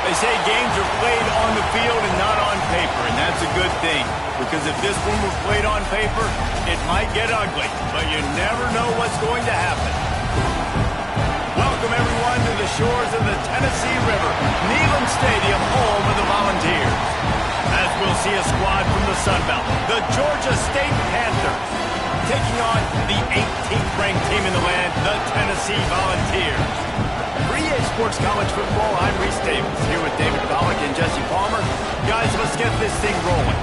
They say games are played on the field and not on paper, and that's a good thing. Because if this one was played on paper, it might get ugly, but you never know what's going to happen. Welcome, everyone, to the shores of the Tennessee River, Neyland Stadium, home of the Volunteers. As we'll see a squad from the Sun Belt, the Georgia State Panthers, taking on the 18th ranked team in the land, the Tennessee Volunteers. For EA Sports College Football, I'm Reese Davis, here with David Pollack and Jesse Palmer. Guys, let's get this thing rolling.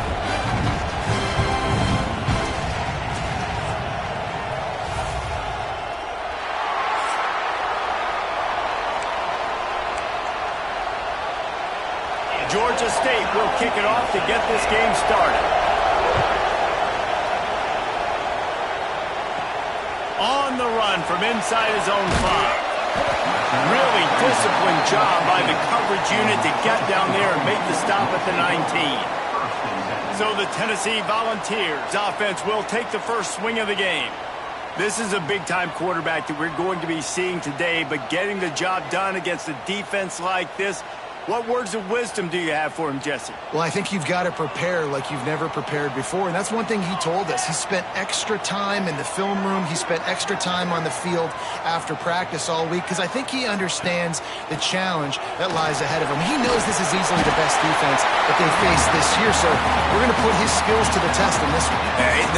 Georgia State will kick it off to get this game started. On the run from inside his own 5. Really disciplined job by the coverage unit to get down there and make the stop at the 19. So the Tennessee Volunteers offense will take the first swing of the game. This is a big-time quarterback that we're going to be seeing today, but getting the job done against a defense like this, what words of wisdom do you have for him, Jesse? Well, I think you've got to prepare like you've never prepared before, and that's one thing he told us. He spent extra time in the film room. He spent extra time on the field after practice all week because I think he understands the challenge that lies ahead of him. He knows this is easily the best defense that they've faced this year, so we're going to put his skills to the test in this one.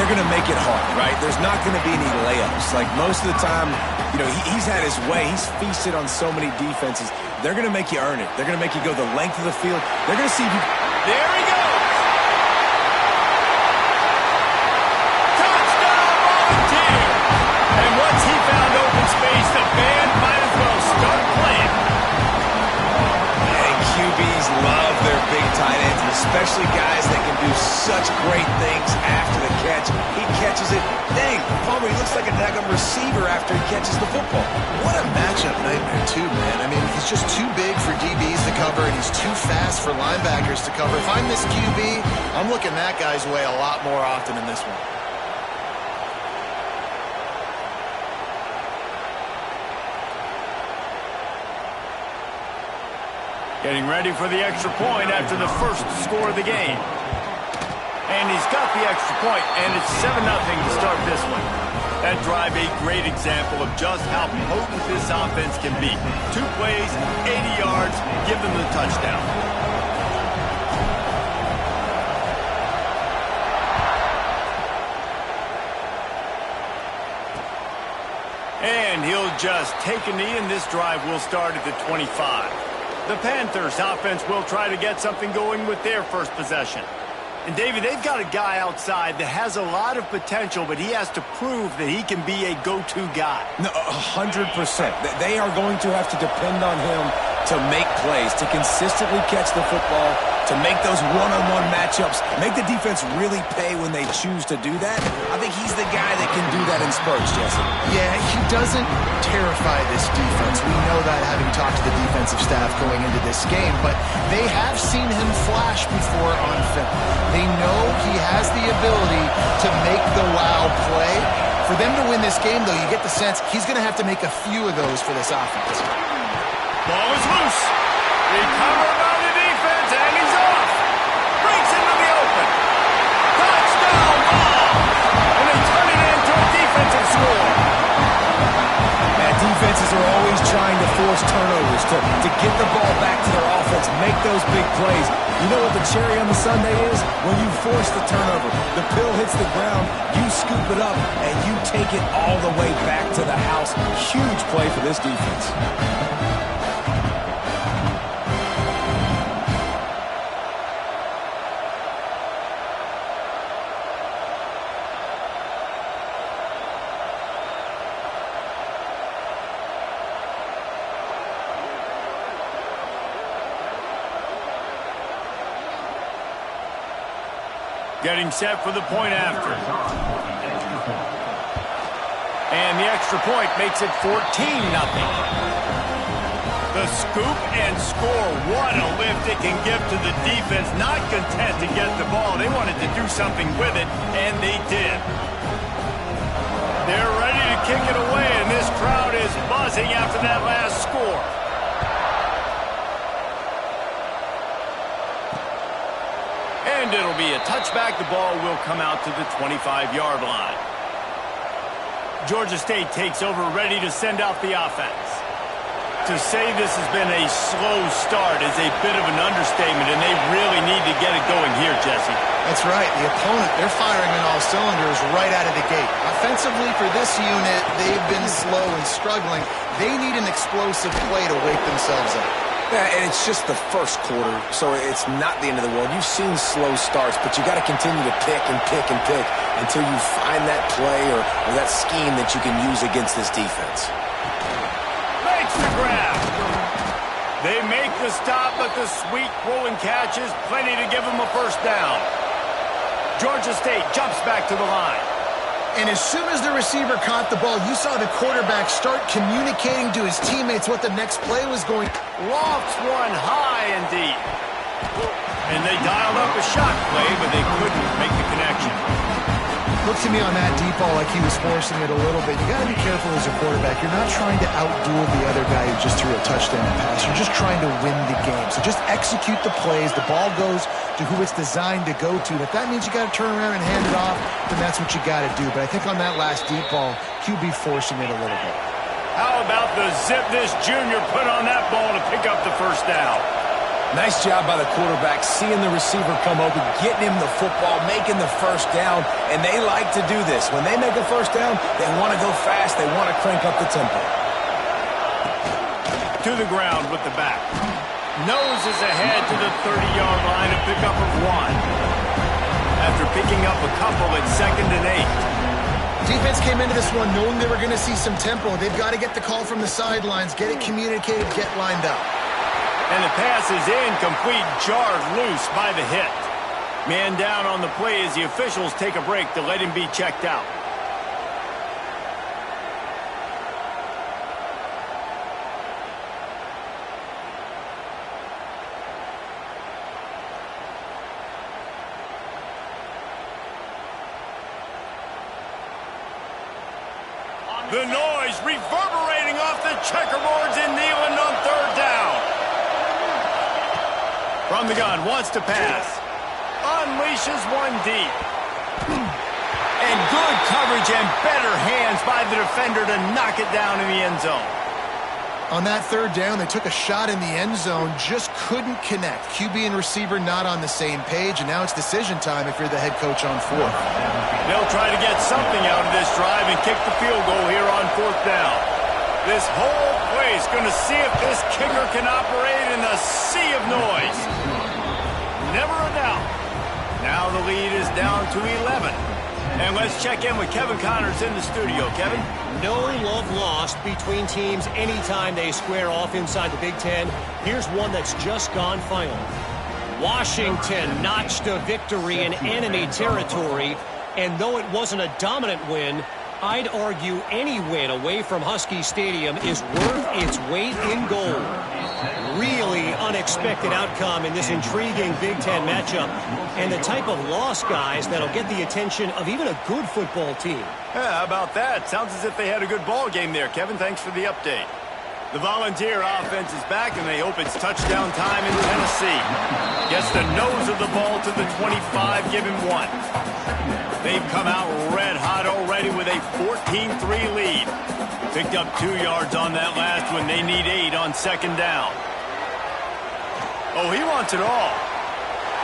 They're going to make it hard, right? There's not going to be any layups. Like most of the time, you know, he's had his way. He's feasted on so many defenses. They're going to make you earn it. They're going to make you go the length of the field. They're going to see if you... There he goes! Touchdown, Volunteer! And once he found open space, the band might as well start playing. And QBs love their big tight ends, especially guys that can do such great things after the catch. He catches it. Dang, Palmer, he looks like a daggum receiver after he catches the football. What a matchup nightmare, too, man. I mean, he's just too big for DBs to cover, and he's too fast for linebackers to cover. If I'm this QB, I'm looking that guy's way a lot more often in this one. Getting ready for the extra point after the first score of the game. And he's got the extra point, and it's 7-0 to start this one. That drive, a great example of just how potent this offense can be. 2 plays, 80 yards, give them the touchdown. And he'll just take a knee, and this drive will start at the 25. The Panthers offense will try to get something going with their first possession. And, David, they've got a guy outside that has a lot of potential, but he has to prove that he can be a go-to guy. No, 100%. They are going to have to depend on him to make plays, to consistently catch the football, to make those one-on-one matchups, make the defense really pay when they choose to do that. I think he's the guy that can do that in spurts, Jesse. Yeah, he doesn't terrify this defense. We know that having talked to the defensive staff going into this game, but they have seen him flash before on film. They know he has the ability to make the wow play. For them to win this game, though, you get the sense he's going to have to make a few of those for this offense. Ball is loose. Recovered by the defense, and he's off. Breaks into the open. Touchdown ball. And they turn it into a defensive score. Yeah, defenses are always trying to force turnovers to get the ball back to their offense, make those big plays. You know what the cherry on the sundae is? When you force the turnover, the pill hits the ground, you scoop it up, and you take it all the way back to the house. Huge play for this defense. Getting set for the point after. And the extra point makes it 14-0. The scoop and score. What a lift it can give to the defense. Not content to get the ball. They wanted to do something with it, and they did. They're ready to kick it away, and this crowd is buzzing after that last score. And it'll be a touchback. The ball will come out to the 25-yard line. Georgia State takes over, ready to send out the offense. To say this has been a slow start is a bit of an understatement, and they really need to get it going here, Jesse. That's right. The opponent, they're firing on all cylinders right out of the gate. Offensively, for this unit, they've been slow and struggling. They need an explosive play to wake themselves up. Yeah, and it's just the first quarter, so it's not the end of the world. You've seen slow starts, but you got to continue to pick and pick and pick until you find that play or that scheme that you can use against this defense. Makes the grab. They make the stop, but the sweet rolling catch is plenty to give them a first down. Georgia State jumps back to the line. And as soon as the receiver caught the ball, you saw the quarterback start communicating to his teammates what the next play was going. Lofts one high and deep. And they dialed up a shot play, but they couldn't make the connection. Looked to me on that deep ball like he was forcing it a little bit. You got to be careful as a quarterback. You're not trying to outduel the other guy who just threw a touchdown pass. You're just trying to win the game. So just execute the plays. The ball goes to who it's designed to go to. If that means you got to turn around and hand it off, then that's what you got to do. But I think on that last deep ball, QB forcing it a little bit. How about the zip this junior put on that ball to pick up the first down? Nice job by the quarterback, seeing the receiver come open, getting him the football, making the first down, and they like to do this. When they make a first down, they want to go fast, they want to crank up the tempo. To the ground with the back. Noses ahead to the 30-yard line, a pickup of 1. After picking up a couple at 2nd and 8. Defense came into this one knowing they were going to see some tempo. They've got to get the call from the sidelines, get it communicated, get lined up. And the pass is incomplete, jarred loose by the hit. Man down on the play as the officials take a break to let him be checked out. The noise reverberating off the checkerboards in Neyland on 3rd down. From the gun, wants to pass. Unleashes one deep. And good coverage and better hands by the defender to knock it down in the end zone. On that 3rd down, they took a shot in the end zone, just couldn't connect. QB and receiver not on the same page, and now it's decision time if you're the head coach on 4th. They'll try to get something out of this drive and kick the field goal here on 4th down. This whole play is going to see if this kicker can operate in the sea of noise. Never a doubt. Now the lead is down to 11. And let's check in with Kevin Connors in the studio. Kevin? No love lost between teams anytime they square off inside the Big Ten. Here's one that's just gone final. Washington notched a victory in enemy territory, and though it wasn't a dominant win, I'd argue any win away from Husky Stadium is worth its weight in gold. Really unexpected outcome in this intriguing Big Ten matchup, and the type of loss, guys, that'll get the attention of even a good football team. Yeah, how about that? Sounds as if they had a good ball game there, Kevin. Thanks for the update. The Volunteer offense is back, and they hope it's touchdown time in Tennessee. Gets the nose of the ball to the 25, give him 1. They've come out red hot already with a 14-3 lead. Picked up 2 yards on that last one. They need 8 on 2nd down. Oh, he wants it all.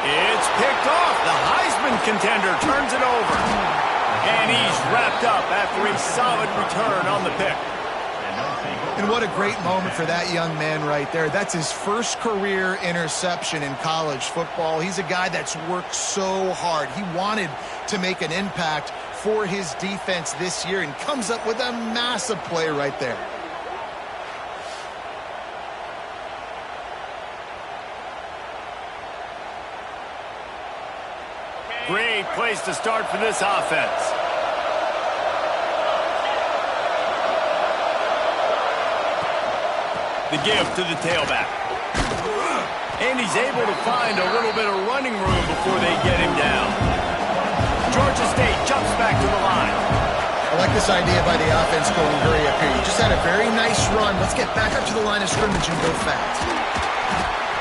It's picked off. The Heisman contender turns it over. And he's wrapped up after a solid return on the pick. And what a great moment for that young man right there. That's his first career interception in college football. He's a guy that's worked so hard. He wanted to make an impact for his defense this year and comes up with a massive play right there. Great place to start for this offense. The give to the tailback. And he's able to find a little bit of running room before they get him down. Georgia State jumps back to the line. I like this idea by the offense going hurry up here. You just had a very nice run. Let's get back up to the line of scrimmage and go fast.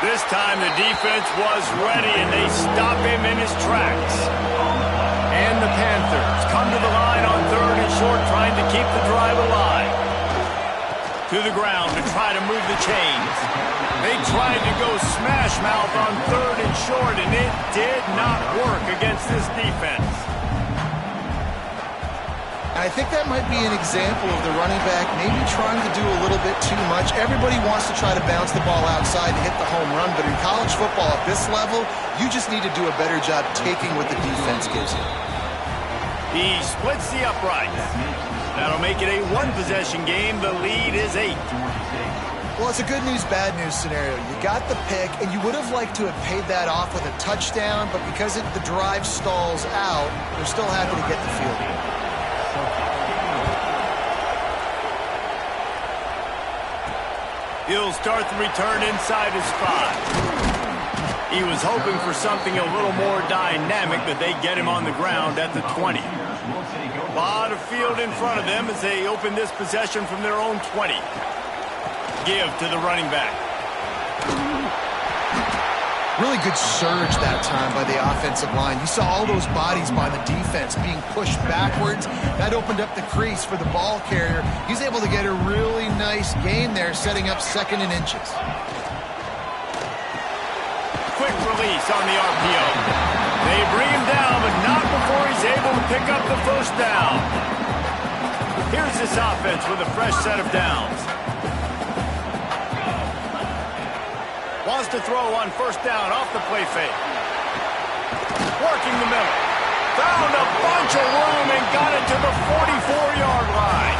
This time the defense was ready, and they stop him in his tracks. And the Panthers come to the line on 3rd and short, trying to keep the drive alive. To the ground to try to move the chains. They tried to go smash mouth on 3rd and short, and it did not work against this defense. I think that might be an example of the running back maybe trying to do a little bit too much. Everybody wants to try to bounce the ball outside and hit the home run, but in college football at this level, you just need to do a better job taking what the defense gives you. He splits the uprights. That'll make it a one-possession game. The lead is 8. Well, it's a good news, bad news scenario. You got the pick, and you would have liked to have paid that off with a touchdown, but because the drive stalls out, they're still happy to get the field goal. He'll start the return inside his 5. He was hoping for something a little more dynamic, but they get him on the ground at the 20. A lot of field in front of them as they open this possession from their own 20. Give to the running back. Really good surge that time by the offensive line. You saw all those bodies by the defense being pushed backwards. That opened up the crease for the ball carrier. He's able to get a really nice gain there, setting up 2nd and inches. Quick release on the RPO. They bring him down, but not before he's able to pick up the first down. Here's this offense with a fresh set of downs. Wants to throw on 1st down off the play fake. Working the middle. Found a bunch of room and got it to the 44-yard line.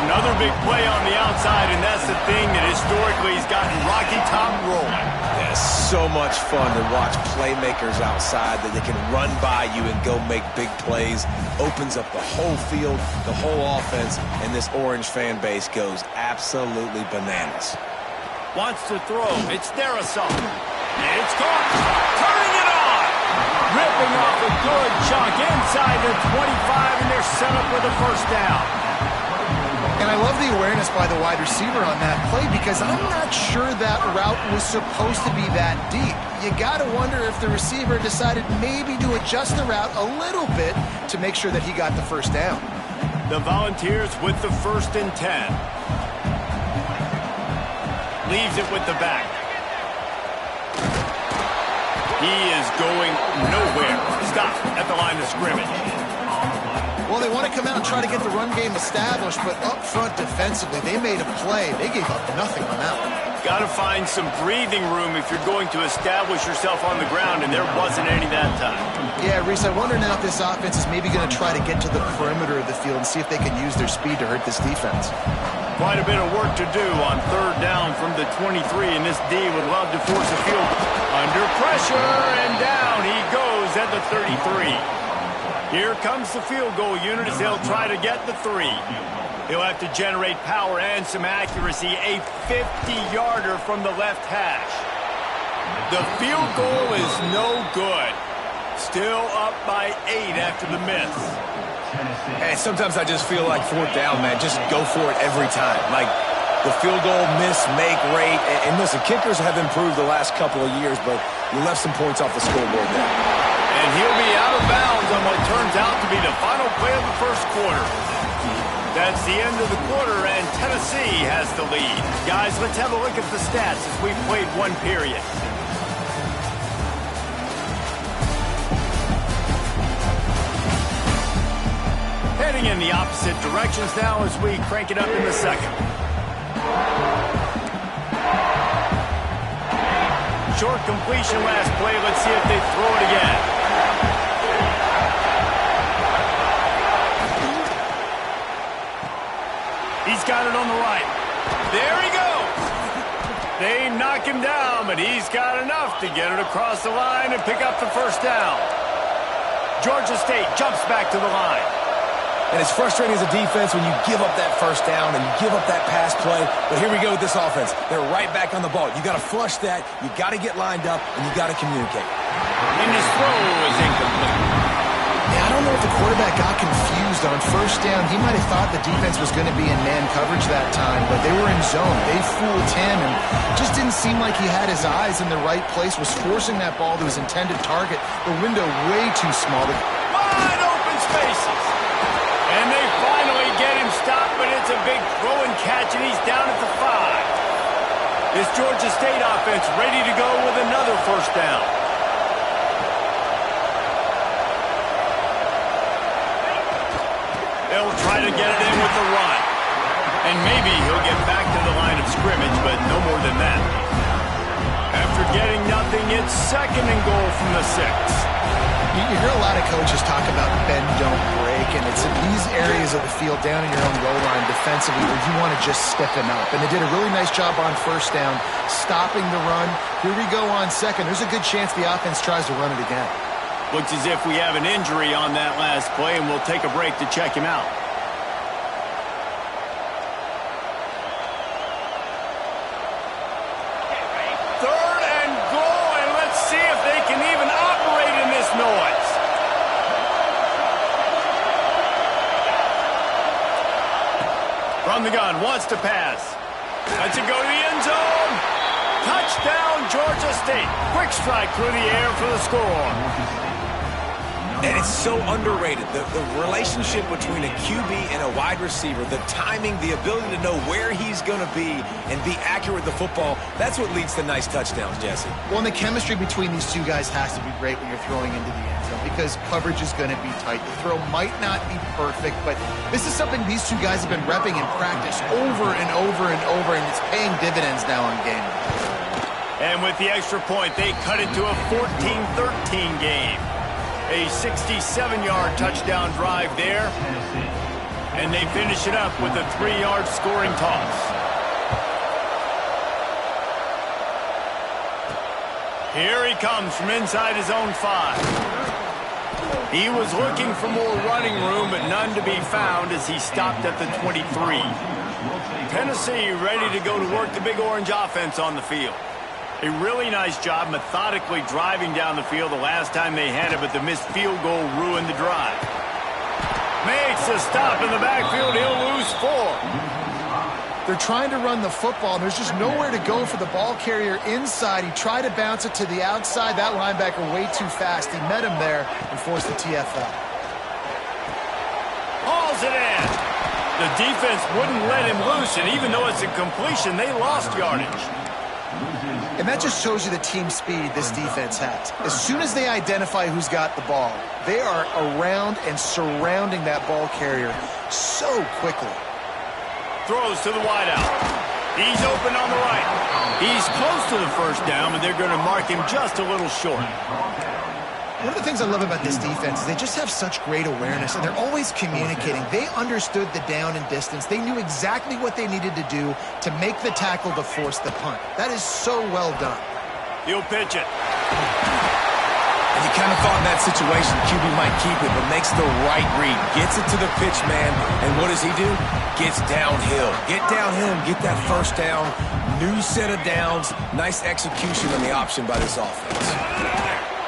Another big play on the outside, and that's the thing that historically has gotten Rocky Top rolling. It's so much fun to watch playmakers outside that they can run by you and go make big plays. Opens up the whole field, the whole offense, and this Orange fan base goes absolutely bananas. Wants to throw. It's Darisaw. It's caught. Turning it on. Ripping off a good chunk inside the 25, and they're set up with a 1st down. And I love the awareness by the wide receiver on that play because I'm not sure that route was supposed to be that deep. You got to wonder if the receiver decided maybe to adjust the route a little bit to make sure that he got the 1st down. The Volunteers with the 1st and 10. Leaves it with the back. He is going nowhere. Stop at the line of scrimmage. Well, they want to come out and try to get the run game established, but up front defensively, they made a play. They gave up nothing on that one. Got to find some breathing room if you're going to establish yourself on the ground, and there wasn't any that time. Yeah, Reese, I wonder now if this offense is maybe going to try to get to the perimeter of the field and see if they can use their speed to hurt this defense. Quite a bit of work to do on 3rd down from the 23, and this D would love to force a field goal. Under pressure, and down he goes at the 33. Here comes the field goal unit as they'll try to get the 3. He'll have to generate power and some accuracy. A 50-yarder from the left hash. The field goal is no good. Still up by 8 after the miss. And sometimes I just feel like 4th down, man. Just go for it every time. Like the field goal miss, make rate. And listen, kickers have improved the last couple of years, but you left some points off the scoreboard there. And he'll be out of bounds on what turns out to be the final play of the 1st quarter. That's the end of the quarter, and Tennessee has the lead. Guys, let's have a look at the stats as we've played 1 period. Heading in the opposite directions now as we crank it up in the 2nd. Short completion last play. Let's see if they throw it again. He's got it on the right. There he goes. They knock him down, but he's got enough to get it across the line and pick up the 1st down. Georgia State jumps back to the line. And it's frustrating as a defense when you give up that 1st down and you give up that pass play. But here we go with this offense. They're right back on the ball. You got to flush that. You got to get lined up, and you got to communicate. And his throw is incomplete. Yeah, I don't know if the quarterback got confused on 1st down. He might have thought the defense was going to be in man coverage that time, but they were in zone. They fooled him and just didn't didn't seem like he had his eyes in the right place, was forcing that ball to his intended target. The window way too small. Wide open spaces. And they finally get him stopped, but it's a big throw and catch, and he's down at the 5. This Georgia State offense ready to go with another first down. They'll try to get it in with the run. And maybe he'll get back to the line of scrimmage, but no more than that. After getting nothing, it's 2nd and goal from the 6. You hear a lot of coaches talk about bend, don't break, and it's in these areas of the field down in your own goal line defensively where you want to just stiffen up. And they did a really nice job on first down, stopping the run. Here we go on 2nd. There's a good chance the offense tries to run it again. Looks as if we have an injury on that last play, and we'll take a break to check him out. Noise. From the gun, wants to pass. Lets it go to the end zone. Touchdown, Georgia State. Quick strike through the air for the score. And it's so underrated. The relationship between a QB and a wide receiver, the timing, the ability to know where he's going to be and be accurate with the football, that's what leads to nice touchdowns, Jesse. Well, and the chemistry between these two guys has to be great when you're throwing into the end zone because coverage is going to be tight. The throw might not be perfect, but this is something these two guys have been repping in practice over and over and over, and it's paying dividends now in game. And with the extra point, they cut it to a 14-13 game. A 67-yard touchdown drive there. And they finish it up with a 3-yard scoring toss. Here he comes from inside his own 5. He was looking for more running room, but none to be found as he stopped at the 23. Tennessee ready to go to work the Big Orange offense on the field. A really nice job methodically driving down the field the last time they had it, but the missed field goal ruined the drive. Makes a stop in the backfield. He'll lose 4. They're trying to run the football, and there's just nowhere to go for the ball carrier inside. He tried to bounce it to the outside. That linebacker way too fast. He met him there and forced the TFL. Hauls it in. The defense wouldn't let him loose, and even though it's a completion, they lost yardage. And that just shows you the team speed this defense has. As soon as they identify who's got the ball, they are around and surrounding that ball carrier so quickly. Throws to the wideout. He's open on the right. He's close to the first down, but they're going to mark him just a little short. One of the things I love about this defense is they just have such great awareness, and they're always communicating. They understood the down and distance. They knew exactly what they needed to do to make the tackle to force the punt. That is so well done. He'll pitch it. And you kind of thought in that situation QB might keep it, but makes the right read. Gets it to the pitch man, and what does he do? Gets downhill. Get downhill and get that first down. New set of downs. Nice execution on the option by this offense.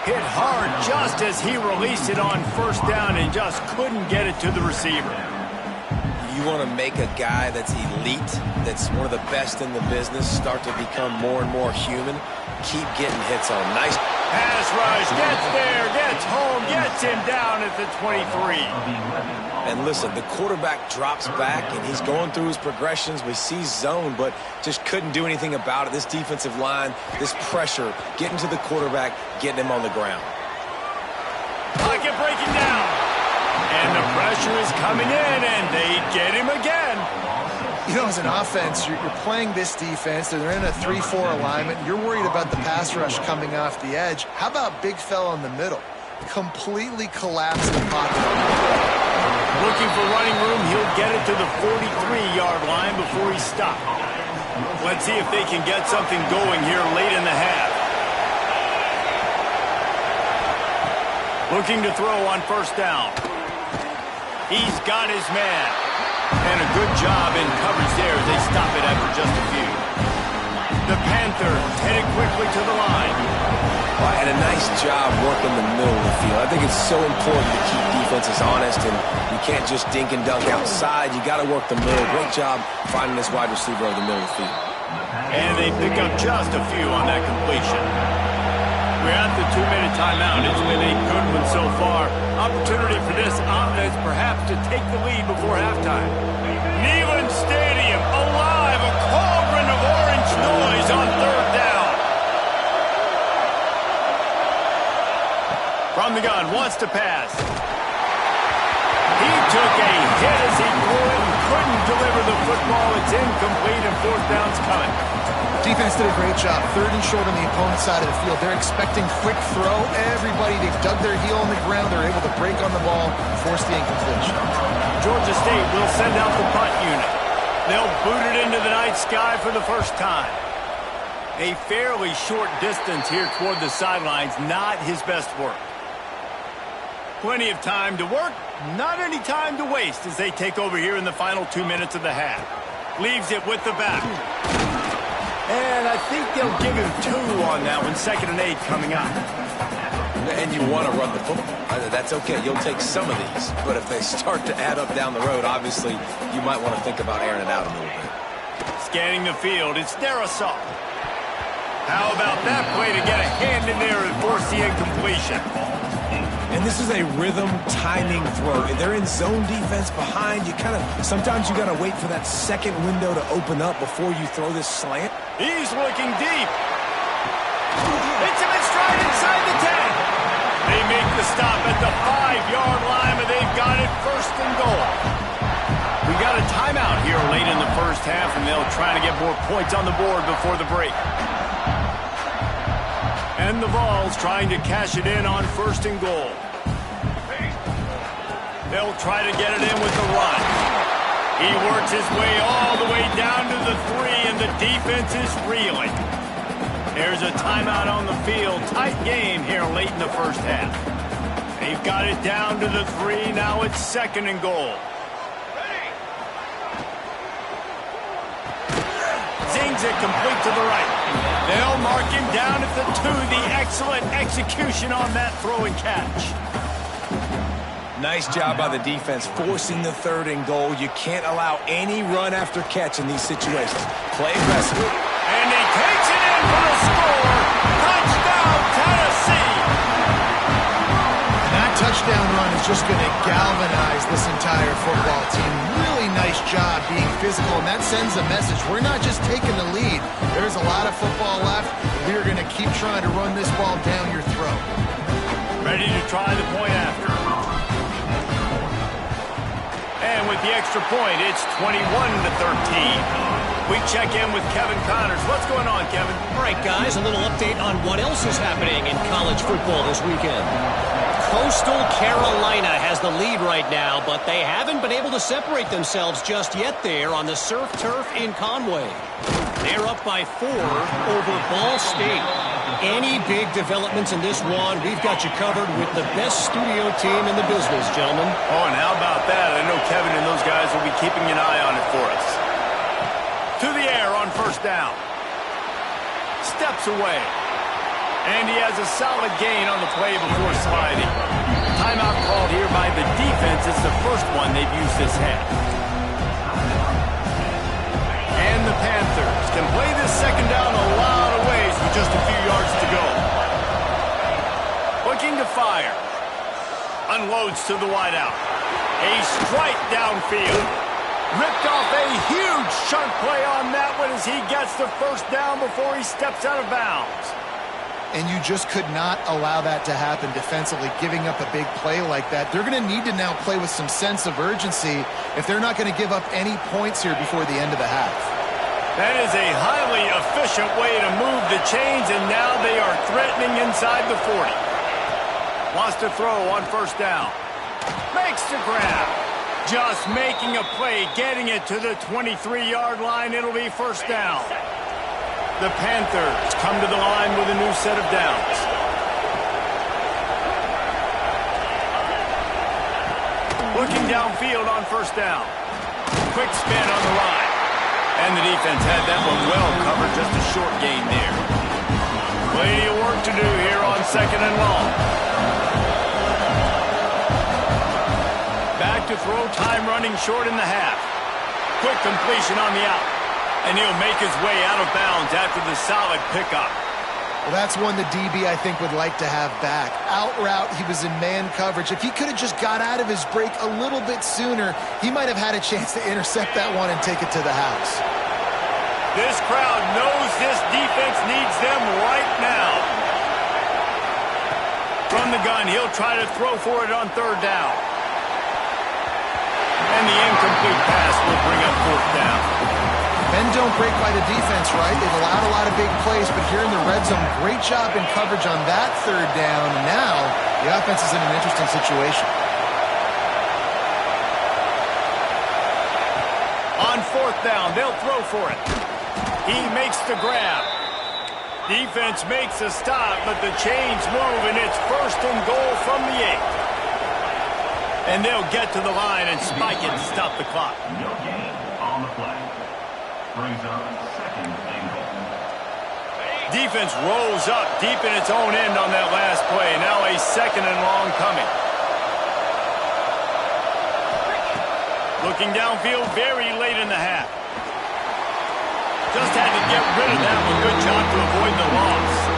Hit hard just as he released it on first down and just couldn't get it to the receiver. You want to make a guy that's elite, that's one of the best in the business, start to become more and more human. Keep getting hits on. Nice pass rush, gets there, gets home, gets him down at the 23. And listen, the quarterback drops back, and he's going through his progressions. We see zone, but just couldn't do anything about it. This defensive line, this pressure, getting to the quarterback, getting him on the ground. Pocket breaking down. And the pressure is coming in, and they get him again. You know, as an offense, you're playing this defense, and they're in a 3-4 alignment. You're worried about the pass rush coming off the edge. How about big fella in the middle? Completely collapsed the pocket. Looking for running room, he'll get it to the 43-yard line before he's stopped. Let's see if they can get something going here late in the half. Looking to throw on first down. He's got his man. And a good job in coverage there as they stop it after just a few. The Panthers headed quickly to the line. And a nice job working the middle of the field. I think it's so important to keep defenses honest, and you can't just dink and dunk outside. You got to work the middle. Great job finding this wide receiver over the middle of the field. And they pick up just a few on that completion. We're at the 2-minute timeout. It's been a good one so far. Opportunity for this offense perhaps to take the lead before halftime. Neyland Stadium alive, a cauldron of orange noise on third down. From the gun, wants to pass. He took a hit as he threw it and couldn't deliver the football. It's incomplete and fourth down's coming. Defense did a great job. Third and short on the opponent's side of the field. They're expecting quick throw. Everybody, they've dug their heel on the ground. They're able to break on the ball and force the incompletion. Georgia State will send out the punt unit. They'll boot it into the night sky for the first time. A fairly short distance here toward the sidelines, not his best work. Plenty of time to work, not any time to waste as they take over here in the final 2 minutes of the half. Leaves it with the back. And I think they'll give him 2 on that one. 2nd and 8 coming up. And you want to run the football. That's okay. You'll take some of these. But if they start to add up down the road, obviously, you might want to think about airing it out a little bit. Scanning the field, it's Darasaw. How about that play to get a hand in there and force the incompletion? And this is a rhythm timing throw. They're in zone defense behind. Sometimes you got to wait for that second window to open up before you throw this slant. He's looking deep. It's him in stride inside the 10. They make the stop at the 5-yard line, but they've got it 1st and goal. We got a timeout here late in the first half, and they'll try to get more points on the board before the break. And the Vols trying to cash it in on 1st and goal. They'll try to get it in with the run. He works his way all the way down to the 3, and the defense is reeling. There's a timeout on the field. Tight game here late in the first half. They've got it down to the 3. Now it's 2nd and goal. Zings it complete to the right. They'll mark him down at the 2. The excellent execution on that throw and catch. Nice job by the defense forcing the 3rd and goal. You can't allow any run after catch in these situations. Play aggressively. And he takes it in for the score. Touchdown, Tennessee. And that touchdown run is just going to galvanize this entire football team. Really nice job being physical, and that sends a message. We're not just taking the lead. There's a lot of football left. We're going to keep trying to run this ball down your throat. Ready to try the point after. And with the extra point, it's 21-13. We check in with Kevin Connors. What's going on, Kevin? All right, guys, a little update on what else is happening in college football this weekend. Coastal Carolina has the lead right now, but they haven't been able to separate themselves just yet there on the surf turf in Conway. They're up by 4 over Ball State. Any big developments in this one, we've got you covered with the best studio team in the business, gentlemen. Oh, and how about that? I know Kevin and those guys will be keeping an eye on it for us. To the air on 1st down. Steps away. And he has a solid gain on the play before sliding. Timeout called here by the defense. It's the first one they've used this half. And the Panthers can play this 2nd down a lot of ways with just a few yards to go. Looking to fire. Unloads to the wideout. A strike downfield. Ripped off a huge chunk play on that one as he gets the 1st down before he steps out of bounds. And you just could not allow that to happen defensively, giving up a big play like that. They're going to need to now play with some sense of urgency if they're not going to give up any points here before the end of the half. That is a highly efficient way to move the chains, and now they are threatening inside the 40. Wants to throw on 1st down. Makes the grab. Just making a play, getting it to the 23-yard line. It'll be 1st down. The Panthers come to the line with a new set of downs. Looking downfield on 1st down. Quick spin on the line. And the defense had that one well covered, just a short gain there. Plenty of work to do here on 2nd and long. Back to throw, time running short in the half. Quick completion on the out. And he'll make his way out of bounds after the solid pickup. Well, that's one the DB, I think, would like to have back. Out route, he was in man coverage. If he could have just got out of his break a little bit sooner, he might have had a chance to intercept that one and take it to the house. This crowd knows this defense needs them right now. From the gun, he'll try to throw for it on third down. And the incomplete pass will bring up fourth down. Men don't break by the defense, right? They've allowed a lot of big plays, but here in the red zone, great job in coverage on that third down. And now the offense is in an interesting situation. On fourth down, they'll throw for it. He makes the grab. Defense makes a stop, but the chains move, and it's first and goal from the 8. And they'll get to the line and spike it to stop the clock. No gain on the play. Brings up second and goal. Defense rolls up deep in its own end on that last play. Now a second and long coming. Looking downfield very late in the half. Just had to get rid of that one. Good job to avoid the loss.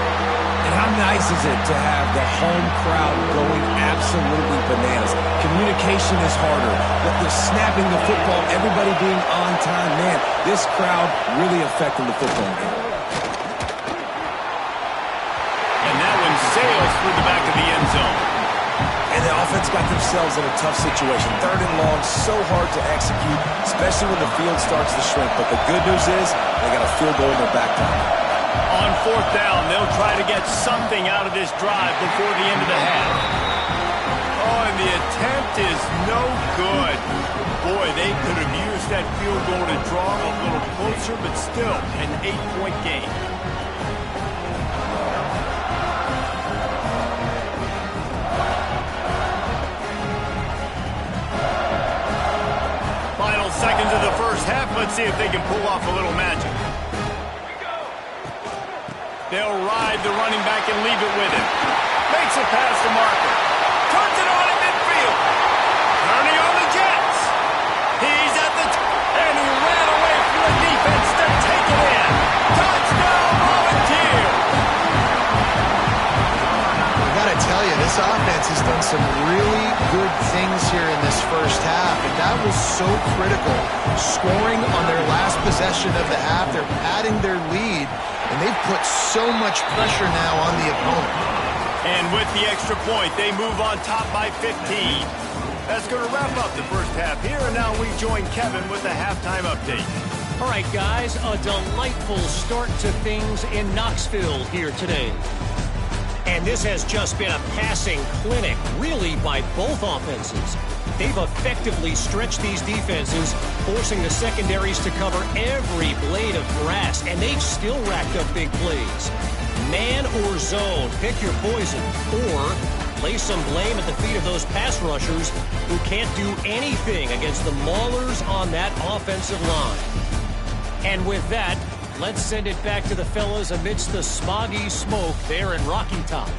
And how nice is it to have the home crowd going absolutely bananas? Communication is harder. The snapping the football, everybody being on time. Man, this crowd really affecting the football game. And that one sails through the back of the end zone. And the offense got themselves in a tough situation. Third and long, so hard to execute, especially when the field starts to shrink. But the good news is they got a field goal in their back pocket. On fourth down, they'll try to get something out of this drive before the end of the half. Oh, and the attempt is no good. Boy, they could have used that field goal to draw a little closer, but still an 8-point game. Final seconds of the first half. Let's see if they can pull off a little magic. They'll ride the running back and leave it with him. Makes a pass to Marker. Turns it on in midfield. Turning on the Jets. He's at the and he ran away from the defense to take it in. Touchdown, Volunteer. I gotta tell you, this offense has done some really good things here in this first half, and that was so critical. Scoring on their last possession of the half, they're padding their lead, and they've put so much pressure now on the opponent. And with the extra point, they move on top by 15. That's going to wrap up the first half here, and now we join Kevin with the halftime update. All right, guys, a delightful start to things in Knoxville here today. And this has just been a passing clinic, really, by both offenses. They've effectively stretched these defenses, forcing the secondaries to cover every blade of grass, and they've still racked up big plays. Man or zone, pick your poison, or lay some blame at the feet of those pass rushers who can't do anything against the maulers on that offensive line. And with that, let's send it back to the fellas amidst the smoggy smoke there in Rocky Top.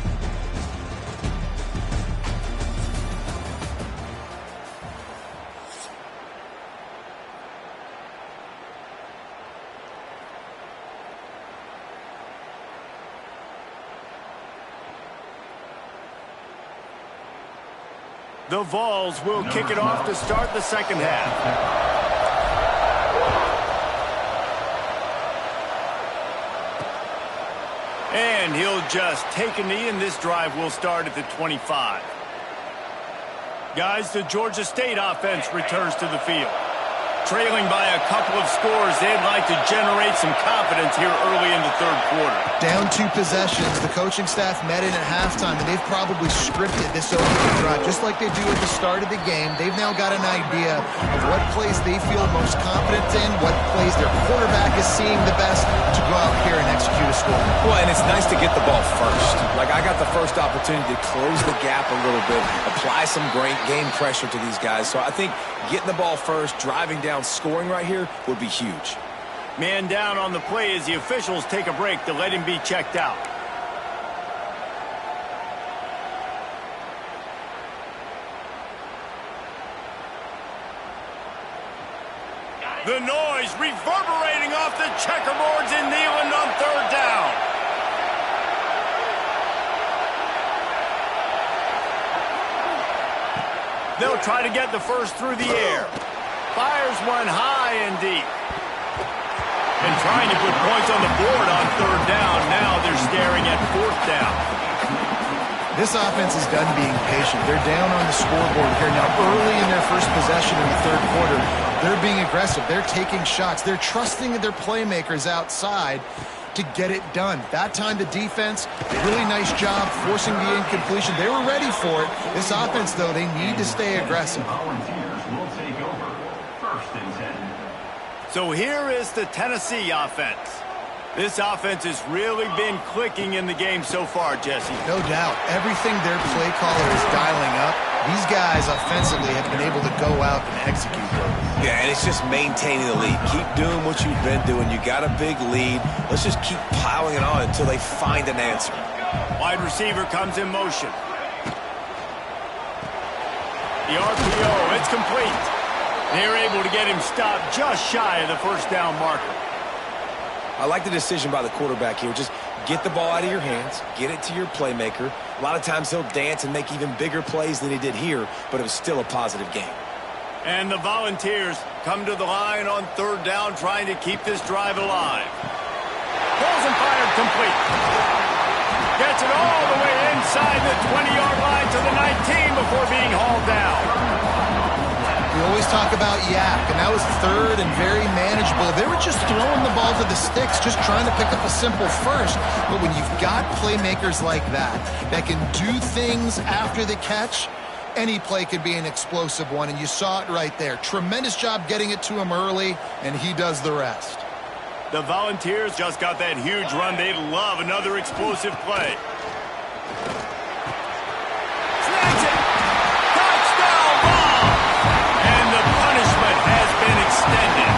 The Vols will kick it off to start the second half. And he'll just take a knee, and this drive will start at the 25. Guys, the Georgia State offense returns to the field. Trailing by a couple of scores, they'd like to generate some confidence here early in the third quarter. Down 2 possessions, the coaching staff met in at halftime, and they've probably scripted this opening drive just like they do at the start of the game. They've now got an idea of what plays they feel most confident in, what plays their quarterback is seeing the best to go out here and execute a score. Well, and it's nice to get the ball first. Like, I got the first opportunity to close the gap a little bit, apply some great game pressure to these guys. So I think getting the ball first, driving down, scoring right here would be huge. Man down on the play as the officials take a break to let him be checked out. The noise reverberating off the checkerboards in Neyland on third down. They'll try to get the first through the air. Fires one high and deep. And trying to put points on the board on third down. Now they're staring at fourth down. This offense is done being patient. They're down on the scoreboard here. Now, early in their first possession in the third quarter, they're being aggressive. They're taking shots. They're trusting their playmakers outside to get it done. That time, the defense, really nice job forcing the incompletion. They were ready for it. This offense, though, they need to stay aggressive. Volunteers will take over. First and 10. So here is the Tennessee offense. This offense has really been clicking in the game so far, Jesse. No doubt. Everything their play caller is dialing up, these guys offensively have been able to go out and execute. Yeah, and it's just maintaining the lead. Keep doing what you've been doing. You got a big lead. Let's just keep piling it on until they find an answer. Wide receiver comes in motion. The RPO, it's complete. They're able to get him stopped just shy of the first down marker. I like the decision by the quarterback here. Just get the ball out of your hands, get it to your playmaker. A lot of times he'll dance and make even bigger plays than he did here, but it was still a positive game. And the Volunteers come to the line on third down, trying to keep this drive alive. Pulls and fired complete. Gets it all the way inside the 20-yard line to the 19 before being hauled down. We always talk about yak, and that was third and very manageable. They were just throwing the ball to the sticks, just trying to pick up a simple first. But when you've got playmakers like that can do things after the catch, any play could be an explosive one, and you saw it right there. Tremendous job getting it to him early, and he does the rest. The Volunteers just got that huge run. They'd love another explosive play. Snags it! Touchdown ball! And the punishment has been extended.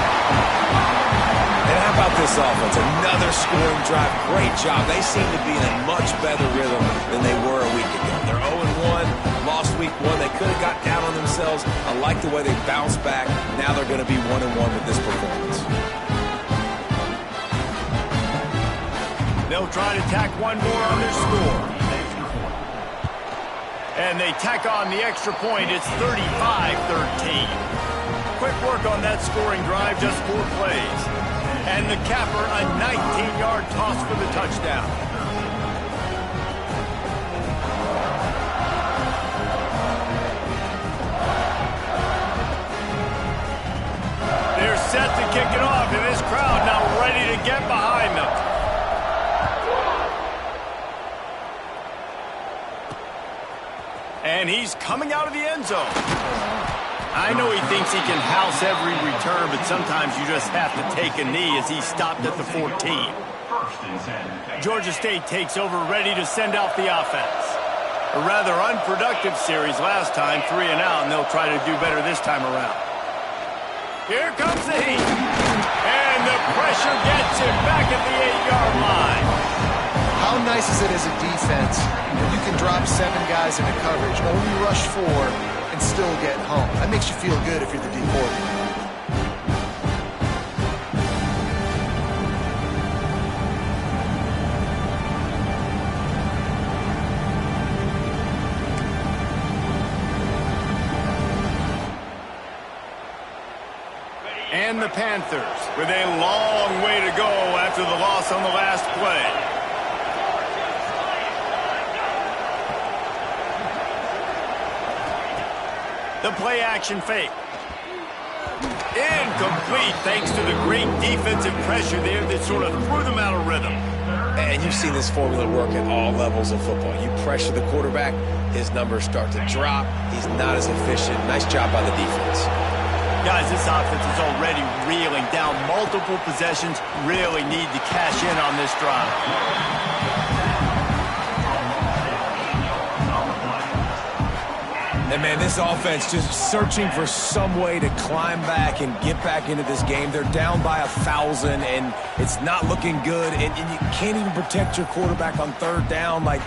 And how about this offense? Another scoring drive. Great job. They seem to be in a much better rhythm than they were a week ago. They're 0-1, lost week 1. They could have got down on themselves. I like the way they bounced back. Now they're going to be 1-1 with this performance. They'll try to tack one more on their score. And they tack on the extra point. It's 35-13. Quick work on that scoring drive, just 4 plays. And the capper, a 19-yard toss for the touchdown. They're set to kick it off, and this crowd now ready to get behind them. And he's coming out of the end zone. I know he thinks he can house every return, but sometimes you just have to take a knee as he stopped at the 14. Georgia State takes over, ready to send out the offense. A rather unproductive series last time, 3 and out, and they'll try to do better this time around. Here comes the heat. And the pressure gets him back at the 8-yard line. How nice is it as a defense when you can drop 7 guys into coverage, only rush 4, and still get home? That makes you feel good if you're the D coordinator. And the Panthers with a long way to go after the loss on the last play. The play-action fake. Incomplete thanks to the great defensive pressure there that sort of threw them out of rhythm. And you've seen this formula work at all levels of football. You pressure the quarterback, his numbers start to drop. He's not as efficient. Nice job by the defense. Guys, this offense is already reeling down multiple possessions. Really need to cash in on this drive. And, man, this offense just searching for some way to climb back and get back into this game. They're down by 1,000, and it's not looking good. And you can't even protect your quarterback on third down. Like,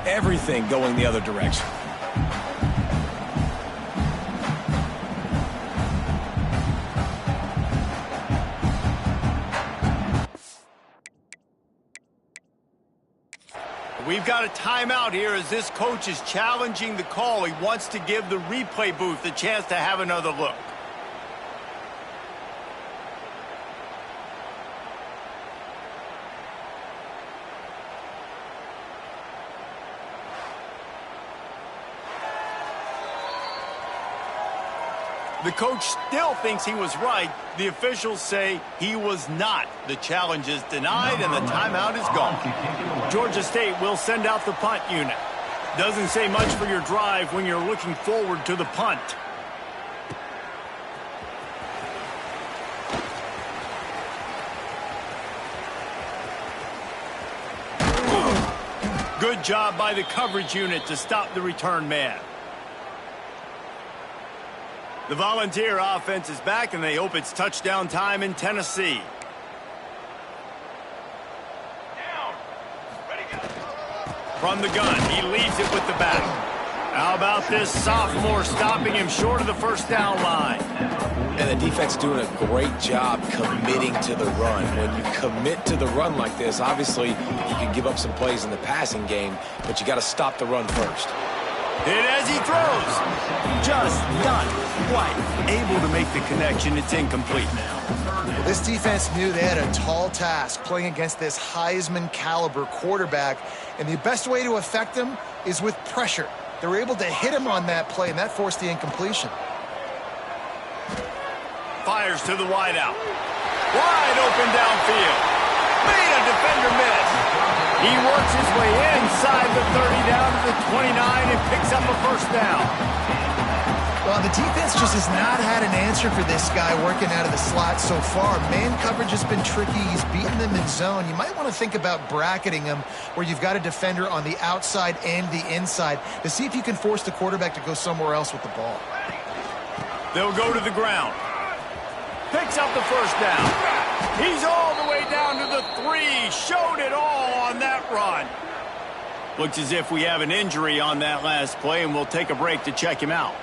everything going the other direction. We've got a timeout here as this coach is challenging the call. He wants to give the replay booth a chance to have another look. The coach still thinks he was right. The officials say he was not. The challenge is denied and the timeout is gone. Georgia State will send out the punt unit. Doesn't say much for your drive when you're looking forward to the punt. Good job by the coverage unit to stop the return man. The Volunteer offense is back, and they hope it's touchdown time in Tennessee. From the gun, he leads it with the back. How about this sophomore stopping him short of the first down line? And the defense doing a great job committing to the run. When you commit to the run like this, obviously you can give up some plays in the passing game, but you got to stop the run first. Hit as he throws. Just not quite able to make the connection. It's incomplete. Well, this defense knew they had a tall task playing against this Heisman caliber quarterback, and the best way to affect him is with pressure. They were able to hit him on that play, and that forced the incompletion. Fires to the wideout. Wide open downfield. Made a defender miss. He works his way inside the 30 down to the 29 and picks up a first down. Well, the defense just has not had an answer for this guy working out of the slot so far. Man coverage has been tricky. He's beaten them in zone. You might want to think about bracketing him where you've got a defender on the outside and the inside to see if you can force the quarterback to go somewhere else with the ball. They'll go to the ground. Picks up the first down. He's all the way down to the 3. Showed it all on that run. Looks as if we have an injury on that last play, and we'll take a break to check him out.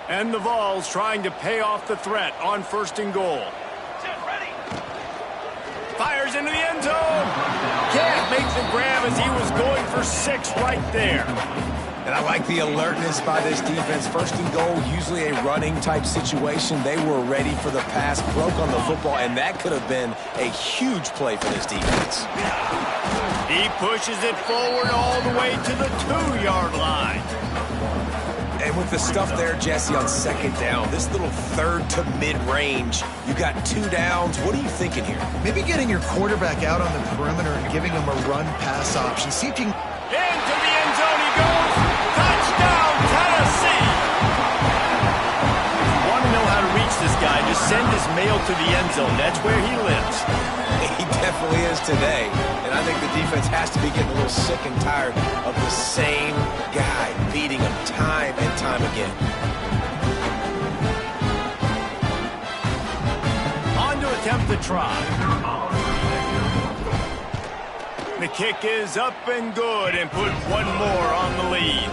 And the Vols trying to pay off the threat on 1st and goal. Fires into the end zone. Can't make the grab as he was going for 6 right there. And I like the alertness by this defense. 1st and goal, usually a running type situation. They were ready for the pass, broke on the football, and that could have been a huge play for this defense. He pushes it forward all the way to the 2-yard line. And with the stuff there, Jesse, on 2nd down, this little 3rd to mid-range, you got 2 downs. What are you thinking here? Maybe getting your quarterback out on the perimeter and giving him a run-pass option. See if you can... Into the end zone he goes. Touchdown, Tennessee! If you want to know how to reach this guy, just send his mail to the end zone. That's where he lives. He definitely is today. And I think the defense has to be getting a little sick and tired of the same guy beating him time and time again. On to attempt the try. The kick is up and good and put one more on the lead.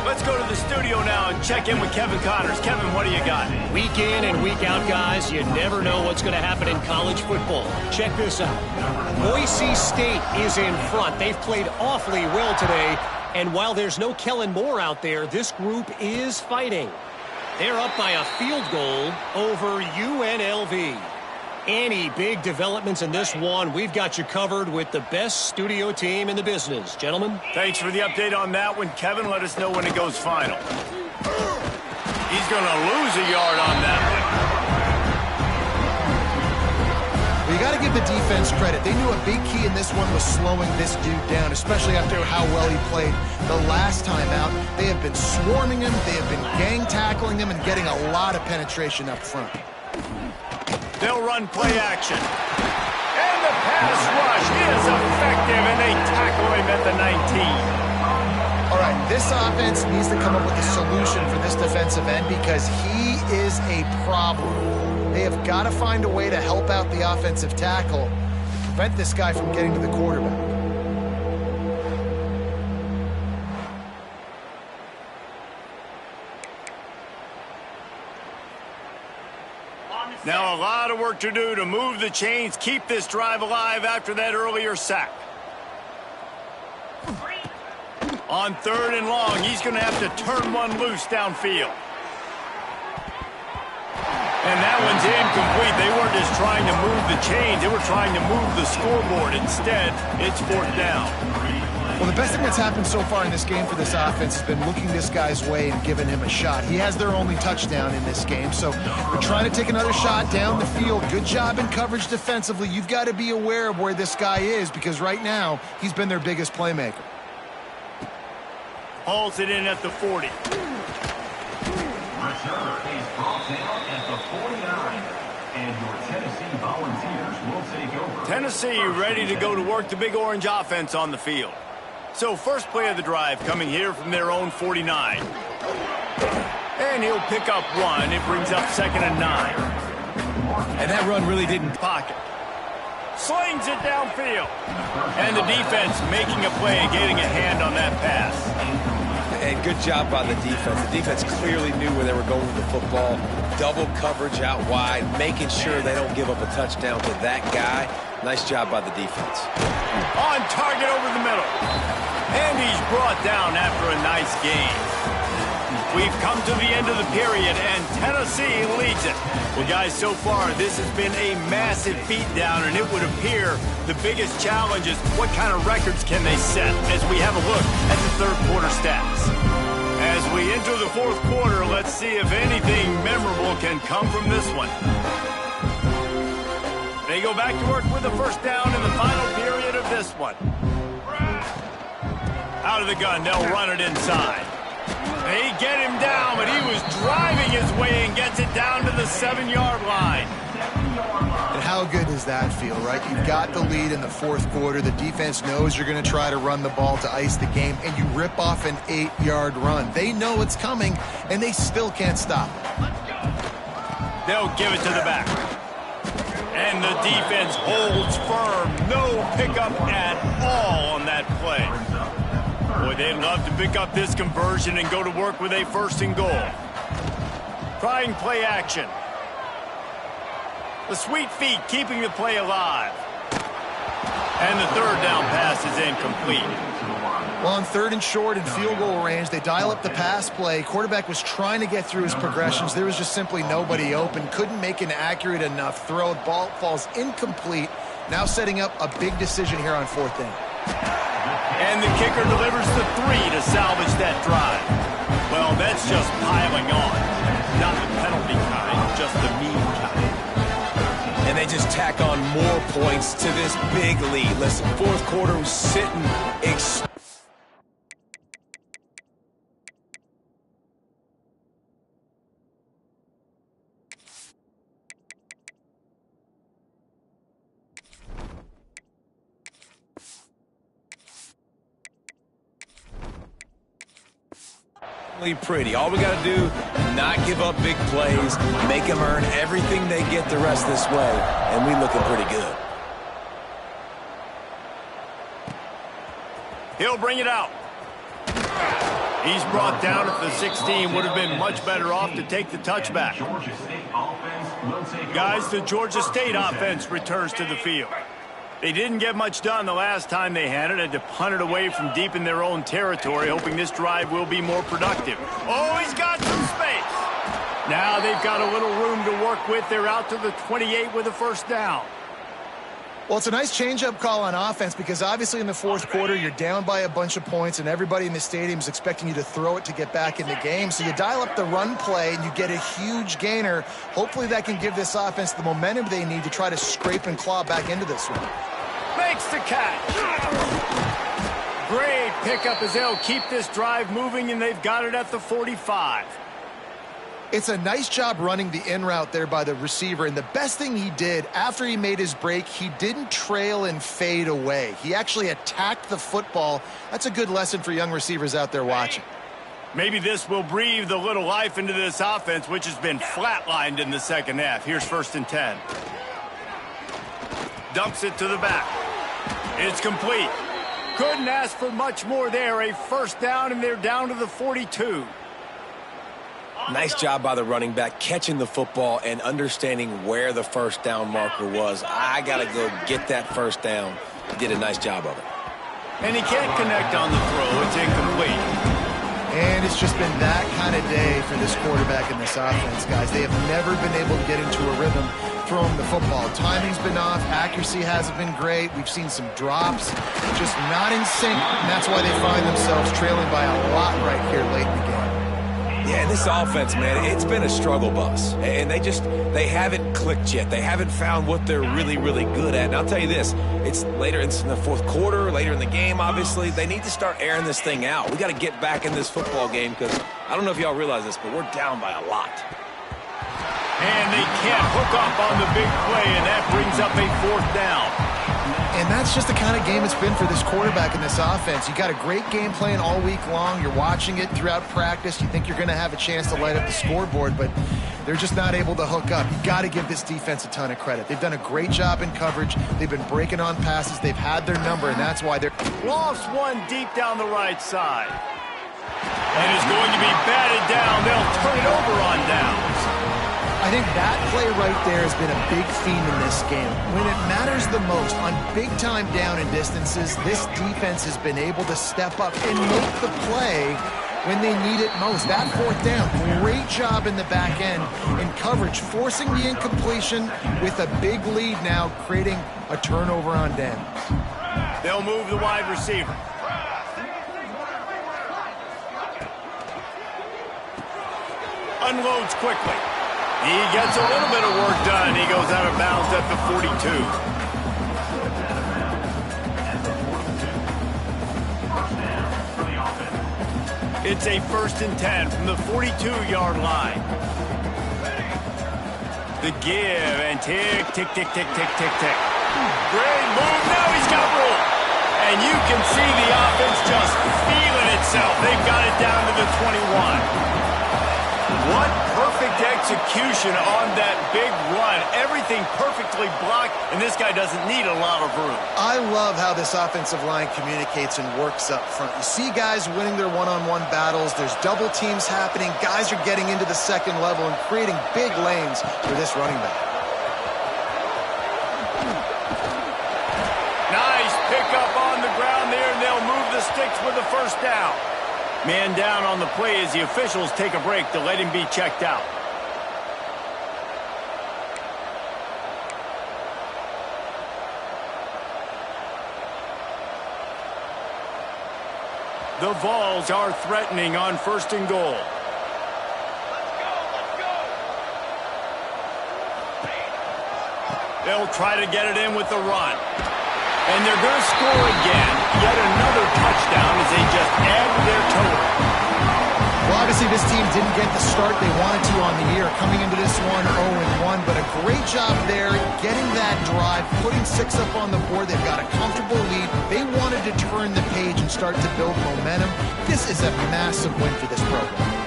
Let's go to the studio now and check in with Kevin Connors. Kevin, what do you got? Week in and week out, guys, you never know what's going to happen in college football. Check this out. Boise State is in front. They've played awfully well today. And while there's no Kellen Moore out there, this group is fighting. They're up by a field goal over UNLV. Any big developments in this one, we've got you covered with the best studio team in the business. Gentlemen? Thanks for the update on that one, Kevin. Let us know when it goes final. He's going to lose a yard on that one. Well, you got to give the defense credit. They knew a big key in this one was slowing this dude down, especially after how well he played the last time out. They have been swarming him, they have been gang tackling him, and getting a lot of penetration up front. They'll run play action. And the pass rush is effective, and they tackle him at the 19. All right, this offense needs to come up with a solution for this defensive end because he is a problem. They have got to find a way to help out the offensive tackle, prevent this guy from getting to the quarterback. Now a lot of work to do to move the chains, keep this drive alive after that earlier sack. On 3rd and long, he's going to have to turn one loose downfield. And that one's incomplete. They weren't just trying to move the chains. They were trying to move the scoreboard. Instead, it's 4th down. Well, the best thing that's happened so far in this game for this offense has been looking this guy's way and giving him a shot. He has their only touchdown in this game, so we're trying to take another shot down the field. Good job in coverage defensively. You've got to be aware of where this guy is because right now he's been their biggest playmaker. Hauls it in at the 40. Return is brought down at the 49. And your Tennessee Volunteers will take over. Tennessee ready to go to work the Big Orange offense on the field. So first play of the drive coming here from their own 49. And he'll pick up 1. It brings up 2nd and 9. And that run really didn't Pocket. Slings it downfield. And the defense making a play, getting a hand on that pass. And good job by the defense. The defense clearly knew where they were going with the football. Double coverage out wide, making sure they don't give up a touchdown to that guy. Nice job by the defense. On target over the middle. And he's brought down after a nice gain. We've come to the end of the period, and Tennessee leads it. Well, guys, so far, this has been a massive beatdown, and it would appear the biggest challenge is what kind of records can they set as we have a look at the 3rd quarter stats. As we enter the 4th quarter, let's see if anything memorable can come from this one. They go back to work with a 1st down in the final period of this one. Out of the gun, they'll run it inside. They get him down, but he was driving his way and gets it down to the 7-yard line. And how good does that feel, right? You've got the lead in the 4th quarter. The defense knows you're going to try to run the ball to ice the game, and you rip off an 8-yard run. They know it's coming, and they still can't stop it. They'll give it to the back. And the defense holds firm. No pickup at all on that play. Boy, they'd love to pick up this conversion and go to work with a 1st and goal. Trying play action. The sweet feet keeping the play alive. And the 3rd down pass is incomplete. Well, on 3rd and short and field goal range, they dial up the pass play. Quarterback was trying to get through his progressions. There was just simply nobody open. Couldn't make an accurate enough throw. The ball falls incomplete. Now setting up a big decision here on 4th down. And the kicker delivers the 3 to salvage that drive. Well, that's just piling on. Not the penalty kind, just the mean kind. And they just tack on more points to this big lead. Listen, 4th quarter was sitting pretty. All we got to do, not give up big plays, make them earn everything they get the rest this way, and we looking pretty good. He'll bring it out. He's brought down at the 16. Would have been much better off to take the touchback. Guys, the Georgia State offense returns to the field. They didn't get much done the last time they had to punt it away from deep in their own territory, hoping this drive will be more productive. Oh, he's got some space. Now they've got a little room to work with. They're out to the 28 with a 1st down. Well, it's a nice change-up call on offense because obviously in the 4th quarter, you're down by a bunch of points and everybody in the stadium is expecting you to throw it to get back in the game. So you dial up the run play and you get a huge gainer. Hopefully that can give this offense the momentum they need to try to scrape and claw back into this one. Makes the catch. Great pickup as they'll keep this drive moving, and they've got it at the 45. It's a nice job running the in route there by the receiver, and the best thing he did after he made his break, he didn't trail and fade away. He actually attacked the football. That's a good lesson for young receivers out there watching. Maybe this will breathe a little life into this offense, which has been flatlined in the 2nd half. Here's 1st and 10. Dumps it to the back. It's complete. Couldn't ask for much more there. A 1st down, and they're down to the 42. Nice job by the running back, catching the football and understanding where the first down marker was. I got to go get that first down. He did a nice job of it. And he can't connect on the throw. It's incomplete. And it's just been that kind of day for this quarterback and this offense, guys. They have never been able to get into a rhythm throwing the football. Timing's been off. Accuracy hasn't been great. We've seen some drops, just not in sync. And that's why they find themselves trailing by a lot right here late in the game. Yeah, and this offense, man, it's been a struggle bus. And they haven't clicked yet. They haven't found what they're really, really good at. And I'll tell you this, it's later in the fourth quarter, later in the game, obviously. They need to start airing this thing out. We got to get back in this football game because I don't know if y'all realize this, but we're down by a lot. And they can't hook up on the big play, and that brings up a fourth down. And that's just the kind of game it's been for this quarterback and this offense. You got a great game plan all week long. You're watching it throughout practice. You think you're going to have a chance to light up the scoreboard, but they're just not able to hook up. You got to give this defense a ton of credit. They've done a great job in coverage. They've been breaking on passes. They've had their number, and that's why they're... Lost one deep down the right side. And is going to be batted down. They'll turn it over on downs. I think that play right there has been a big theme in this game. When it matters the most, on big-time down and distances, this defense has been able to step up and make the play when they need it most. That fourth down, great job in the back end in coverage, forcing the incompletion with a big lead now, creating a turnover on downs. They'll move the wide receiver. Unloads quickly. He gets a little bit of work done. He goes out of bounds at the 42. It's a 1st and 10 from the 42-yard line. The give and tick, tick, tick, tick, tick, tick, tick. Great move. Now he's got room. And you can see the offense just feeling itself. They've got it down to the 21. What perfect execution on that big run. Everything perfectly blocked, and this guy doesn't need a lot of room. I love how this offensive line communicates and works up front. You see guys winning their one-on-one battles. There's double teams happening. Guys are getting into the second level and creating big lanes for this running back. Nice pickup on the ground there, and they'll move the sticks with the first down. Man down on the play as the officials take a break to let him be checked out. The Vols are threatening on 1st and goal. They'll try to get it in with the run. And they're going to score again. Yet another touchdown as they just add to their total. Well, obviously this team didn't get the start they wanted to on the year. Coming into this one 0-1, but a great job there getting that drive, putting 6 up on the board. They've got a comfortable lead. They wanted to turn the page and start to build momentum. This is a massive win for this program.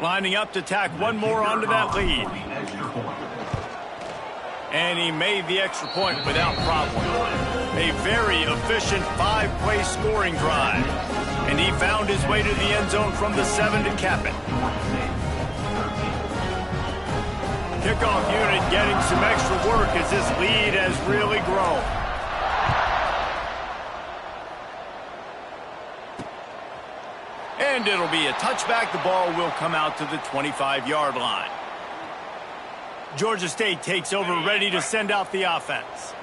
Lining up to tack one more onto that lead. And he made the extra point without problem. A very efficient 5-play scoring drive. And he found his way to the end zone from the 7 to cap it. Kickoff unit getting some extra work as this lead has really grown. And it'll be a touchback. The ball will come out to the 25-yard line. Georgia State takes over, ready to send out the offense.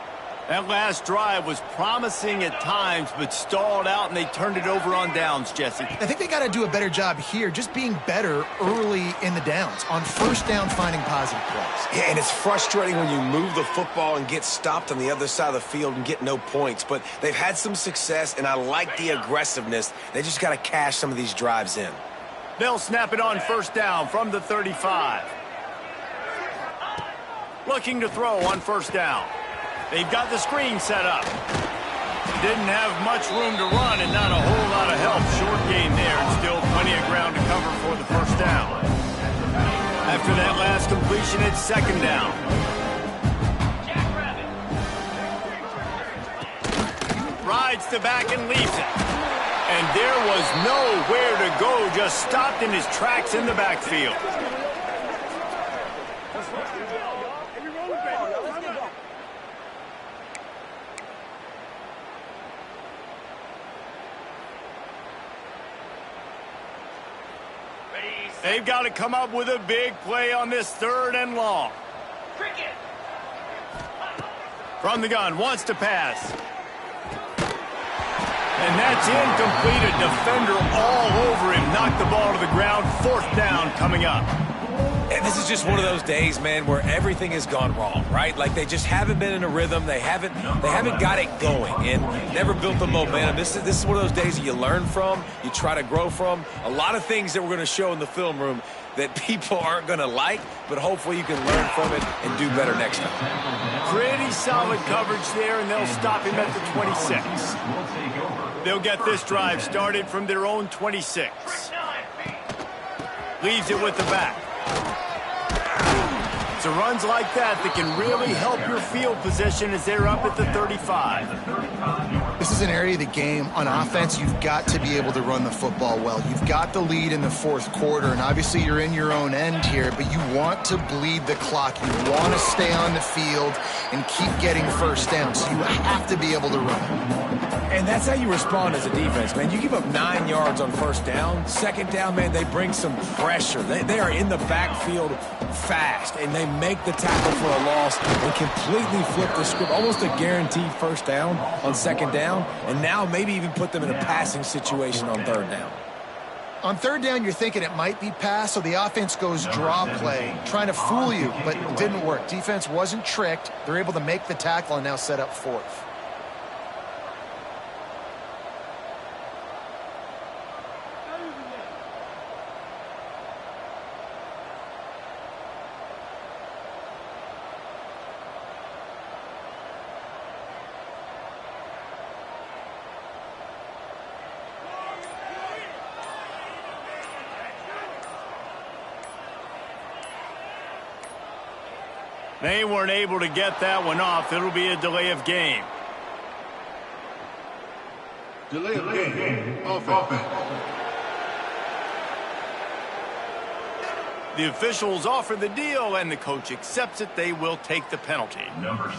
That last drive was promising at times, but stalled out, and they turned it over on downs, Jesse. I think they got to do a better job here, just being better early in the downs. On 1st down, finding positive plays. Yeah, and it's frustrating when you move the football and get stopped on the other side of the field and get no points. But they've had some success, and I like the aggressiveness. They just got to cash some of these drives in. They'll snap it on 1st down from the 35. Looking to throw on 1st down. They've got the screen set up. Didn't have much room to run and not a whole lot of help. Short gain there and still plenty of ground to cover for the 1st down. After that last completion, it's second down. Rides the back and leaves it. And there was nowhere to go, just stopped in his tracks in the backfield. They've got to come up with a big play on this 3rd and long. From the gun, wants to pass. And that's incomplete. A defender all over him. Knocked the ball to the ground. 4th down coming up. And this is just one of those days, man, where everything has gone wrong, right? Like they just haven't been in a rhythm. They haven't got it going and never built the momentum. This is one of those days that you learn from, you try to grow from. A lot of things that we're going to show in the film room that people aren't going to like, but hopefully you can learn from it and do better next time. Pretty solid coverage there, and they'll stop him at the 26. They'll get this drive started from their own 26. Leaves it with the back. It's runs like that can really help your field position as they're up at the 35. This is an area of the game on offense you've got to be able to run the football well. You've got the lead in the 4th quarter, and obviously you're in your own end here, but you want to bleed the clock. You want to stay on the field and keep getting first down, so you have to be able to run. And that's how you respond as a defense, man. You give up 9 yards on 1st down. 2nd down, man, they bring some pressure. They are in the backfield fast, and they make the tackle for a loss and completely flip the script. Almost a guaranteed 1st down on 2nd down, and now maybe even put them in a passing situation on 3rd down. On 3rd down, you're thinking it might be pass, so the offense goes draw play, trying to fool you, but it didn't work. Defense wasn't tricked. They're able to make the tackle and now set up 4th. They weren't able to get that one off. It'll be a delay of game. Delay of game. Offense. The officials offer the deal, and the coach accepts it. They will take the penalty.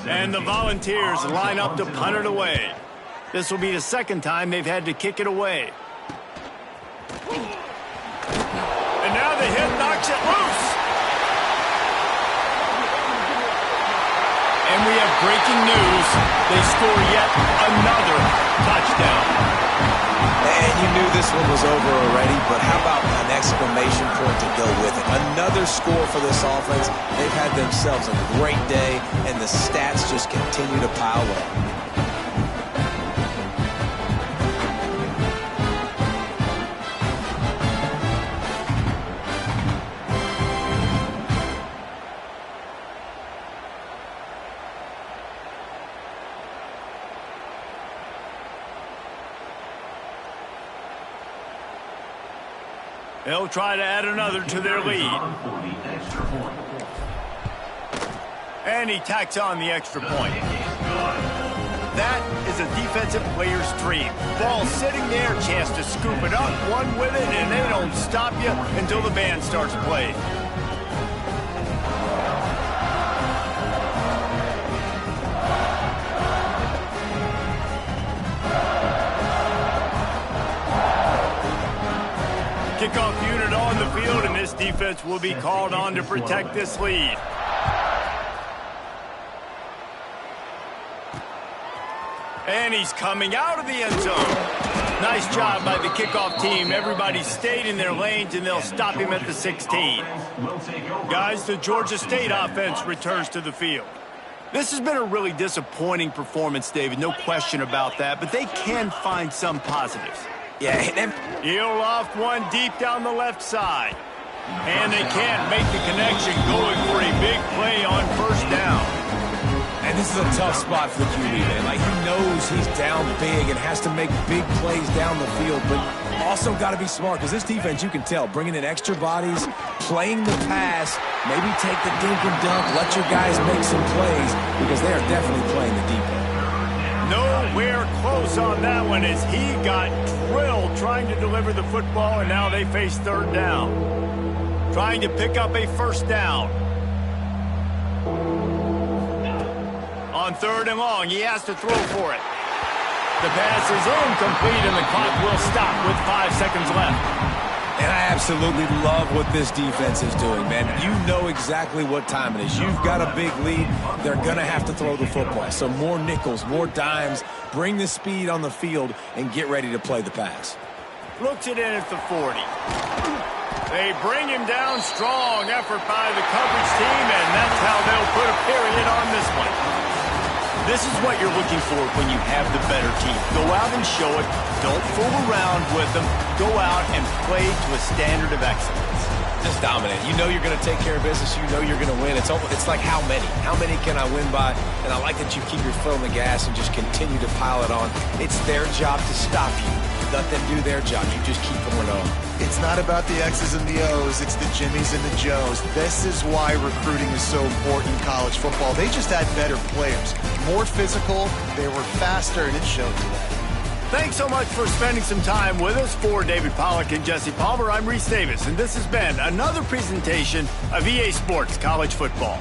And the Volunteers line up to punt it away. This will be the 2nd time they've had to kick it away. And now the hit knocks it loose. And we have breaking news. They score yet another touchdown. And you knew this one was over already, but how about an exclamation point to go with it? Another score for this offense. They've had themselves a great day, and the stats just continue to pile up. They'll try to add another to their lead. And he tacks on the extra point. That is a defensive player's dream. Ball sitting there, chance to scoop it up, one with it, and they don't stop you until the band starts playing. Kickoff unit on the field, and this defense will be called on to protect this lead. And he's coming out of the end zone. Nice job by the kickoff team. Everybody stayed in their lanes, and they'll stop him at the 16. Guys, the Georgia State offense returns to the field. This has been a really disappointing performance, David. No question about that, but they can find some positives. Yeah, He'll loft one deep down the left side. And they can't make the connection, going for a big play on 1st down. and This is a tough spot for the QB, man. Like, he knows he's down big and has to make big plays down the field, but also got to be smart because this defense, you can tell, bringing in extra bodies, playing the pass, maybe take the dink and dunk, let your guys make some plays because they are definitely playing the deep end. Nowhere close on that one as he got drilled trying to deliver the football, and now they face third down. Trying to pick up a first down. On third and long, he has to throw for it. The pass is incomplete, and the clock will stop with 5 seconds left. And I absolutely love what this defense is doing, man. You know exactly what time it is. You've got a big lead. They're going to have to throw the football. So more nickels, more dimes, bring the speed on the field, and get ready to play the pass. Looks it in at the 40. They bring him down. Strong effort by the coverage team, and that's how they'll put a period on this one. This is what you're looking for when you have the better team. Go out and show it. Don't fool around with them. Go out and play to a standard of excellence. Just dominate. You know you're going to take care of business. You know you're going to win. It's like how many? How many can I win by? And I like that you keep your foot on the gas and just continue to pile it on. It's their job to stop you. Let them do their job. You just keep pouring on. It's not about the X's and the O's. It's the Jimmies and the Joes. This is why recruiting is so important in college football. They just had better players. More physical. They were faster, and it showed today. Thanks so much for spending some time with us. For David Pollack and Jesse Palmer, I'm Reese Davis, and this has been another presentation of EA Sports College Football.